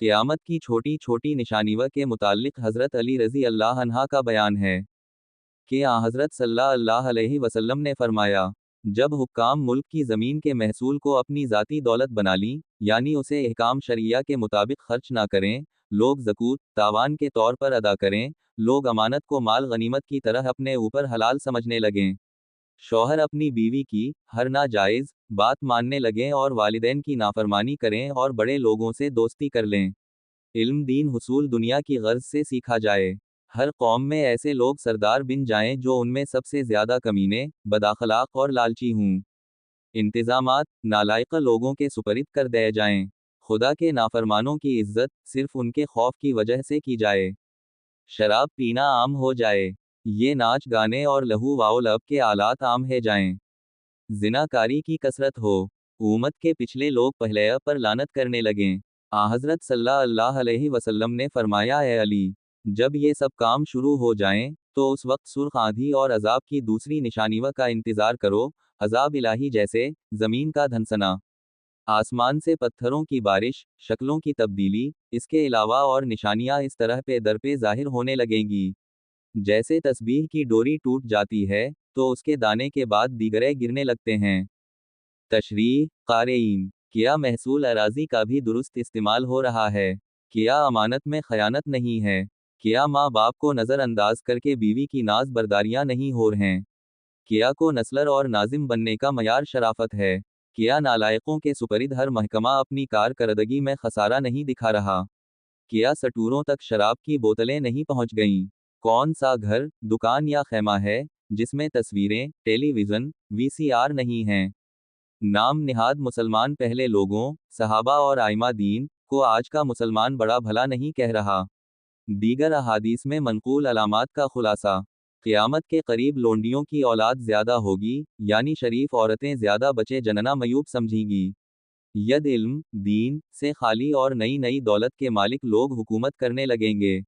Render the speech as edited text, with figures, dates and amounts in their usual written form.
क़यामत की छोटी छोटी निशानियों के मुताल्लिक़ हज़रत अली रज़ी अल्लाह अन्हा का बयान है कि हज़रत सल्लल्लाहु अलैहि वसल्लम ने फरमाया, जब हुक्काम मुल्क की ज़मीन के महसूल को अपनी ज़ाती दौलत बना ली, यानी उसे अहकाम शरिया के मुताबिक खर्च ना करें, लोग ज़कूत तावान के तौर पर अदा करें, लोग अमानत को माल गनीमत की तरह अपने ऊपर हलाल समझने लगें, शौहर अपनी बीवी की हर नाजायज़ बात मानने लगें और वालिदैन की नाफरमानी करें और बड़े लोगों से दोस्ती कर लें। इल्म दीन हुसूल दुनिया की गर्ज से सीखा जाए। हर कौम में ऐसे लोग सरदार बिन जाएं जो उनमें सबसे ज्यादा कमीने, बदाखलाक और लालची हों। इंतजामात नालायक लोगों के सुपरिद कर दिए जाएं। खुदा के नाफरमानों की इज्जत सिर्फ उनके खौफ की वजह से की जाए। शराब पीना आम हो जाए। ये नाच गाने और लहू वाओ लब के आलात आम है जाएं। जिनाकारी की कसरत हो। उम्मत के पिछले लोग पहले पर लानत करने लगें। हज़रत सल्लल्लाहु अलैहि वसल्लम ने फरमाया, है अली, जब ये सब काम शुरू हो जाएं, तो उस वक्त सुर्ख आंधी और अजाब की दूसरी निशानियों का इंतजार करो, अजाब इलाही जैसे ज़मीन का धंसना, आसमान से पत्थरों की बारिश, शक्लों की तब्दीली, इसके अलावा और निशानियां इस तरह पे दर पे जाहिर होने लगेंगी। जैसे तस्बीह की डोरी टूट जाती है, तो उसके दाने के बाद दीगरे गिरने लगते हैं। तशरीह क़ारीन, क्या महसूल अराजी का भी दुरुस्त इस्तेमाल हो रहा है? क्या अमानत में खयानत नहीं है? क्या माँ बाप को नज़रअंदाज करके बीवी की नाज बर्दारियाँ नहीं हो रहे हैं? क्या को नस्लर और नाजिम बनने का मयार शराफत है? क्या नालायकों के सुपरिद हर महकमा अपनी कारकर्दगी में खसारा नहीं दिखा रहा? क्या सटूरों तक शराब की बोतलें नहीं पहुंच गईं? कौन सा घर, दुकान या खैमा है जिसमें तस्वीरें, टेलीविज़न, वीसीआर नहीं हैं? नाम निहाद मुसलमान पहले लोगों, सहाबा और आइमा दीन को आज का मुसलमान बड़ा भला नहीं कह रहा। दीगर अहादीस में मनकूल अलामात का खुलासा। क़यामत के करीब लोंडियों की औलाद ज्यादा होगी, यानी शरीफ औरतें ज्यादा बचे जनना मयूब समझेंगी। यद इल्म, दीन से खाली और नई नई दौलत के मालिक लोग हुकूमत करने लगेंगे।